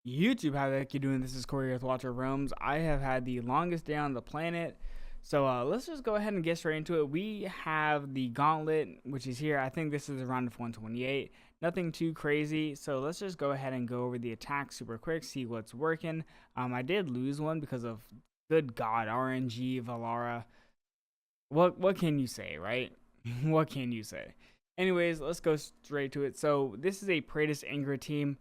YouTube, how the heck you doing? This is Corey with Watcher Realms. I have had the longest day on the planet, so let's just go ahead and get straight into it. We have the Gauntlet, which is here. I think this is around 128. Nothing too crazy, so let's just go ahead and go over the attack super quick, see what's working. I did lose one because of, good God, RNG, Valara. What can you say, right? What can you say? Anyways, let's go straight to it. So this is a Praetus Ingrid team.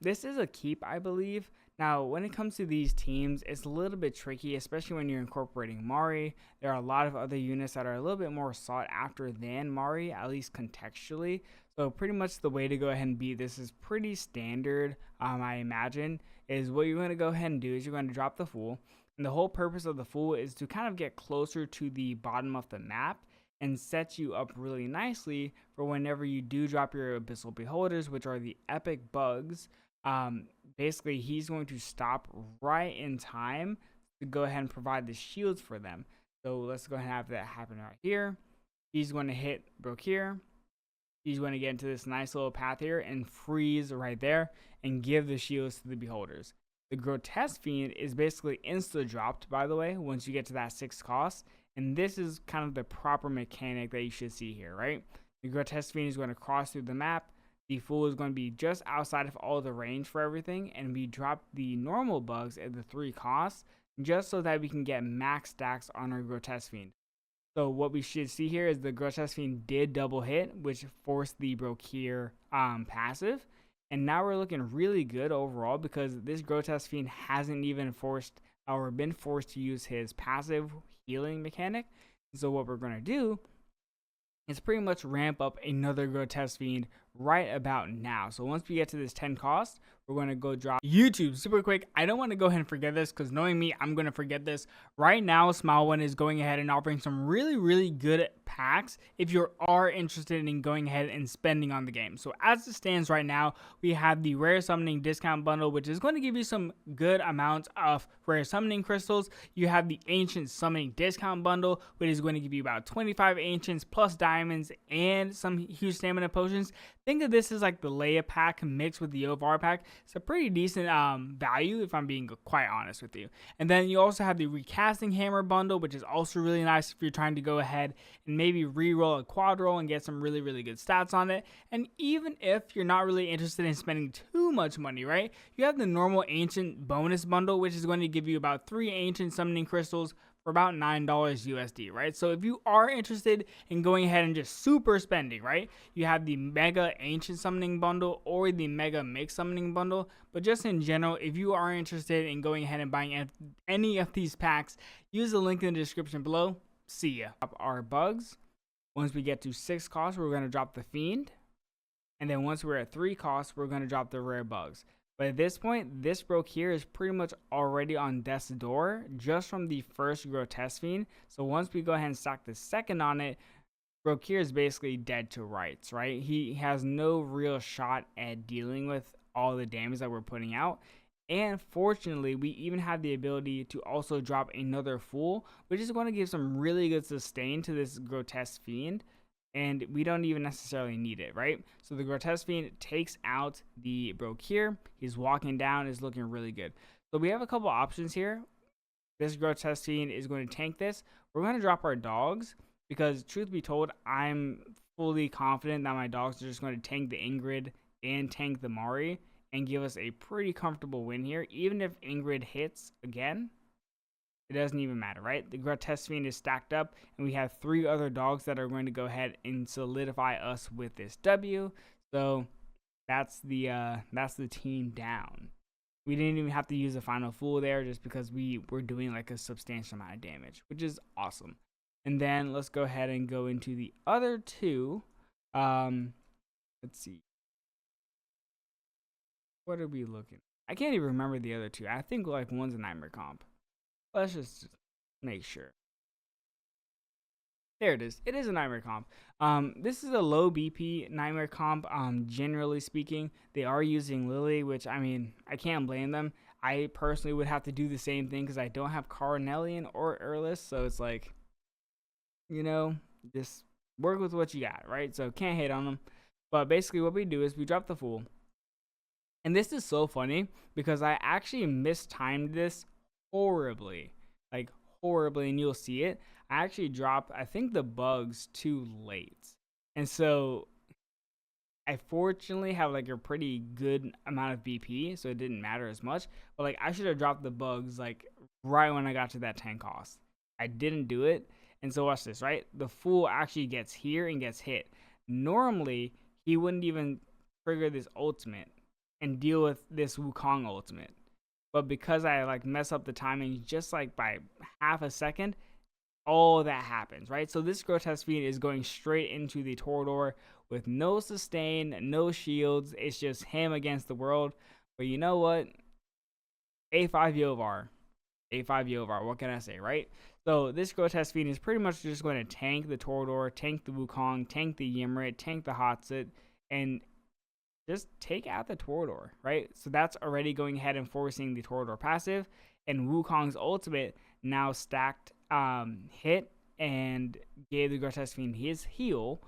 This is a keep, I believe. Now, when it comes to these teams, it's a little bit tricky, especially when you're incorporating Mari. There are a lot of other units that are a little bit more sought after than Mari, at least contextually. So pretty much the way to go ahead and beat this is pretty standard, I imagine, is what you're going to go ahead and do is you're going to drop the Fool. And the whole purpose of the Fool is to kind of get closer to the bottom of the map and set you up really nicely for whenever you do drop your Abyssal Beholders, which are the epic bugs. Basically, he's going to stop right in time to go ahead and provide the shields for them. So let's go ahead and have that happen right here. He's going to hit Brokir. He's going to get into this nice little path here and freeze right there and give the shields to the Beholders. The Grotesque Fiend is basically insta-dropped, by the way, once you get to that 6 cost. And this is kind of the proper mechanic that you should see here, right? The Grotesque Fiend is going to cross through the map. The Fool is going to be just outside of all the range for everything. And we drop the normal bugs at the 3 costs just so that we can get max stacks on our Grotesque Fiend. So what we should see here is the Grotesque Fiend did double hit, which forced the Brokir passive. And now we're looking really good overall because this Grotesque Fiend hasn't even forced or been forced to use his passive healing mechanic. So what we're going to do is pretty much ramp up another Grotesque Fiend right about now. So once we get to this 10 cost, we're going to go drop YouTube super quick. I don't want to go ahead and forget this because knowing me, I'm going to forget this. Right now, Smile One is going ahead and offering some really good packs if you are interested in going ahead and spending on the game. So as it stands right now, we have the Rare Summoning Discount Bundle, which is going to give you some good amounts of Rare Summoning Crystals. You have the Ancient Summoning Discount Bundle, which is going to give you about 25 Ancients plus Diamonds and some huge Stamina Potions. Think of this as like the Leia pack mixed with the Ovar pack. It's a pretty decent value if I'm being quite honest with you. And then you also have the Recasting Hammer bundle, which is also really nice if you're trying to go ahead and maybe re-roll a quad roll and get some really good stats on it. And even if you're not really interested in spending too much money, right? You have the normal Ancient bonus bundle, which is going to give you about 3 Ancient Summoning Crystals for about $9 USD, right? So if you are interested in going ahead and just super spending, right? You have the Mega Ancient Summoning Bundle or the Mega Mix Summoning Bundle. But just in general, if you are interested in going ahead and buying any of these packs, use the link in the description below. See ya. Our bugs. Once we get to 6 costs, we're going to drop the Fiend. And then once we're at 3 costs, we're going to drop the rare bugs. But at this point, this Brokir is pretty much already on death's door just from the first Grotesque Fiend. So once we go ahead and stack the second on it, Brokir is basically dead to rights, right? He has no real shot at dealing with all the damage that we're putting out. And fortunately, we even have the ability to also drop another Fool, which is going to give some really good sustain to this Grotesque Fiend. And we don't even necessarily need it, right? So the Grotesque Fiend takes out the Brokir. He's walking down, is looking really good. So we have a couple options here. This Grotesque Fiend is going to tank this. We're going to drop our dogs because, truth be told, I'm fully confident that my dogs are just going to tank the Ingrid and tank the Mari and give us a pretty comfortable win here. Even if Ingrid hits again, it doesn't even matter, right? The Grotesque Fiend is stacked up, and we have 3 other dogs that are going to go ahead and solidify us with this W. So that's the team down. We didn't even have to use a final Fool there just because we were doing like a substantial amount of damage, which is awesome. And then let's go ahead and go into the other 2. Let's see. What are we looking at? I can't even remember the other 2. I think like one's a Nightmare Comp. Let's just make sure. There it is. It is a Nightmare Comp. This is a low BP Nightmare Comp. Generally speaking, they are using Lily, which, I mean, I can't blame them. I personally would have to do the same thing because I don't have Carnelian or Earless, so it's like, you know, just work with what you got, right? So can't hate on them. But basically what we do is we drop the Fool. And this is so funny because I actually mistimed this horribly. Like horribly, and you'll see it. I actually dropped, I think, the bugs too late. And so I fortunately have like a pretty good amount of BP, so it didn't matter as much. But like I should have dropped the bugs like right when I got to that 10 cost. I didn't do it. And so watch this, right? The fool actually gets here and gets hit. Normally, he wouldn't even trigger this ultimate and deal with this Wukong ultimate. But because I like mess up the timing just like by half a second, all that happens, right? So this Grotesque Fiend is going straight into the Torador with no sustain, no shields. It's just him against the world. But you know what? A5 Yovar. A5 Yovar. What can I say, right? So this Grotesque Fiend is pretty much just going to tank the Torador, tank the Wukong, tank the Ymrit, tank the Hotsit, and just take out the Torador, right? So that's already going ahead and forcing the Torador passive. And Wukong's ultimate now stacked hit and gave the Grotesque Fiend his heal.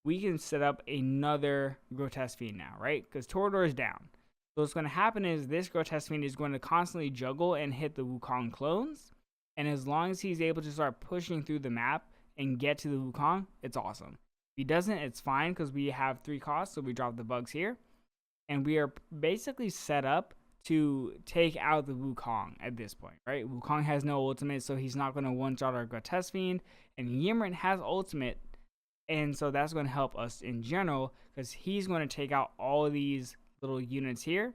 We can set up another Grotesque Fiend now, right? Because Torador is down. So what's going to happen is this Grotesque Fiend is going to constantly juggle and hit the Wukong clones. And as long as he's able to start pushing through the map and get to the Wukong, it's awesome. If he doesn't, it's fine because we have 3 costs, so we drop the bugs here. And we are basically set up to take out the Wukong at this point, right? Wukong has no ultimate, so he's not going to one-shot our Grotesque Fiend. And Ymrit has ultimate, and so that's going to help us in general because he's going to take out all these little units here,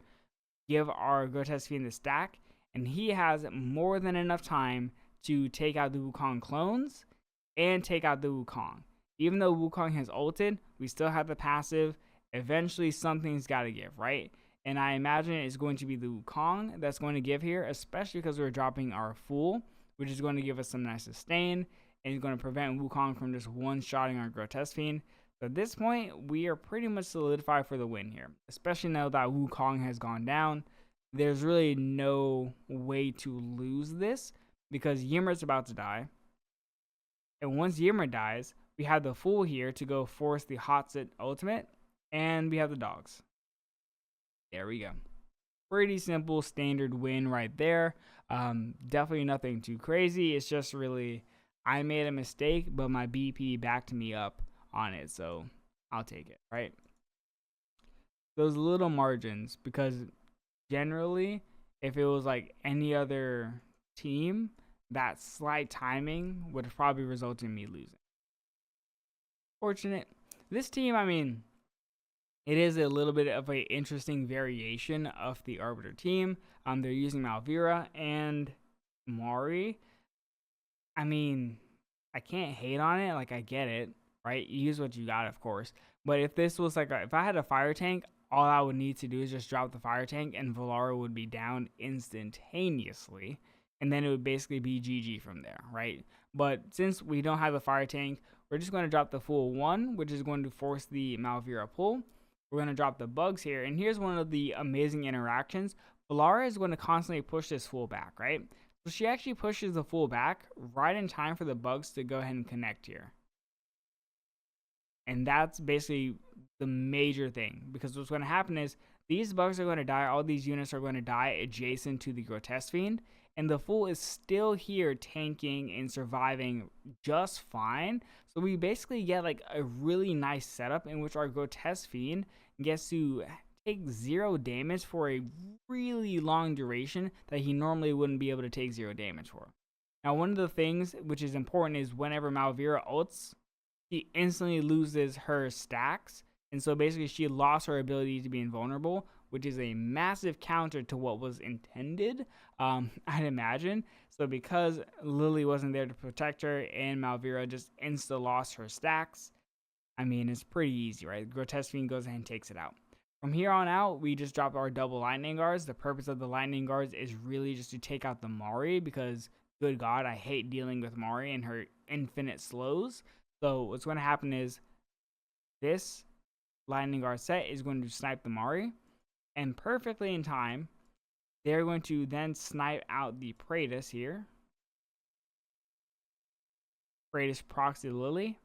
give our Grotesque Fiend the stack, and he has more than enough time to take out the Wukong clones and take out the Wukong. Even though Wukong has ulted, we still have the passive. Eventually, something's got to give, right? And I imagine it's going to be the Wukong that's going to give here, especially because we're dropping our Fool, which is going to give us some nice sustain, and it's going to prevent Wukong from just one-shotting our Grotesque Fiend. So at this point, we are pretty much solidified for the win here, especially now that Wukong has gone down. There's really no way to lose this because Ymrit's about to die. And once Ymrit dies, we have the Fool here to go force the Hotsit ultimate, and we have the dogs. There we go. Pretty simple standard win right there. Definitely nothing too crazy. It's just really, I made a mistake, but my BP backed me up on it, so I'll take it, right? Those little margins, because generally, if it was like any other team, that slight timing would probably result in me losing. Fortunate. This team, I mean, it is a little bit of an interesting variation of the Arbiter team. They're using Malvira and Mari. I mean, I can't hate on it. Like, I get it, right? You use what you got, of course. But if this was like, if I had a fire tank, all I would need to do is just drop the fire tank and Valara would be down instantaneously. And then it would basically be GG from there, right? But since we don't have the fire tank, we're just going to drop the full 1, which is going to force the Malvira pull. We're going to drop the bugs here. And here's one of the amazing interactions. Valara is going to constantly push this full back, right? So she actually pushes the full back right in time for the bugs to go ahead and connect here. And that's basically the major thing. Because what's going to happen is these bugs are going to die. All these units are going to die adjacent to the Grotesque Fiend. And the Fool is still here tanking and surviving just fine. So we basically get like a really nice setup in which our Grotesque Fiend gets to take 0 damage for a really long duration that he normally wouldn't be able to take 0 damage for. Now, one of the things which is important is whenever Malvira ults, she instantly loses her stacks. And so basically she lost her ability to be invulnerable, which is a massive counter to what was intended, I'd imagine. So because Lily wasn't there to protect her and Malvira just insta-lost her stacks, I mean, it's pretty easy, right? Grotesque Fiend goes ahead and takes it out. From here on out, we just drop our double lightning guards. The purpose of the lightning guards is really just to take out the Mari because, good God, I hate dealing with Mari and her infinite slows. So what's going to happen is this lightning guard set is going to snipe the Mari. And perfectly in time, they're going to then snipe out the Praetus here. Praetus procs the Lily.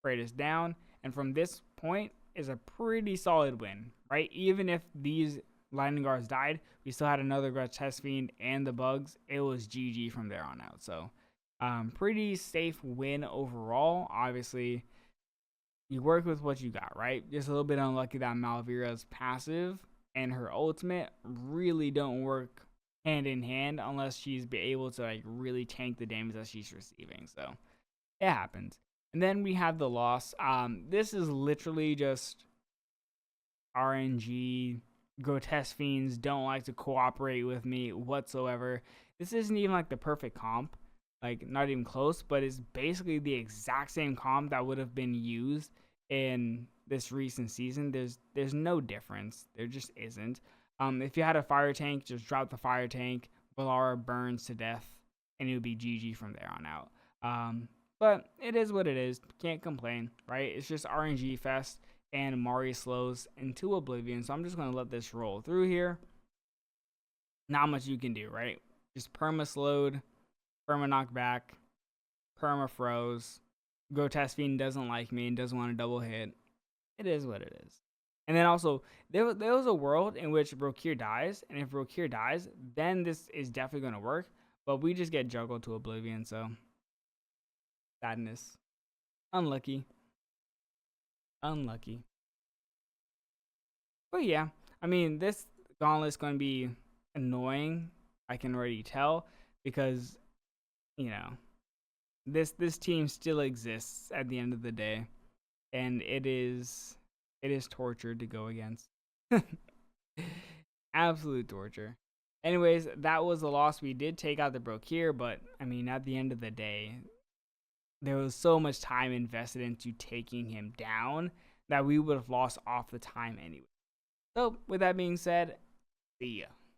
Praetus down. And from this point is a pretty solid win, right? Even if these lightning guards died, we still had another Grotesque Fiend and the bugs. It was GG from there on out. So, pretty safe win overall. Obviously, you work with what you got, right? Just a little bit unlucky that Malvira's passive and her ultimate really don't work hand in hand unless she's be able to like really tank the damage that she's receiving. So it happens. And then we have the loss. This is literally just RNG. Grotesque Fiends don't like to cooperate with me whatsoever. This isn't even like the perfect comp, like not even close, but it's basically the exact same comp that would have been used in this recent season. There's no difference. There just isn't. If you had a fire tank, just drop the fire tank. Valara burns to death, and it would be GG from there on out. But it is what it is. Can't complain, right? It's just RNG fest, and Mari slows into oblivion. So I'm just gonna let this roll through here. Not much you can do, right? Just perma slowed, perma knockback, perma froze. Grotesque Fiend doesn't like me and doesn't want to double hit. It is what it is. And then also, there was a world in which Brokir dies, and if Brokir dies, then this is definitely going to work, but we just get juggled to oblivion, so sadness. Unlucky. But yeah, I mean, this gauntlet's going to be annoying, I can already tell, because, you know, this team still exists at the end of the day, and it is torture to go against. Absolute torture. Anyways, that was the loss. We did take out the Brokir, but I mean, at the end of the day, there was so much time invested into taking him down that we would have lost off the time anyway. So, with that being said, see ya.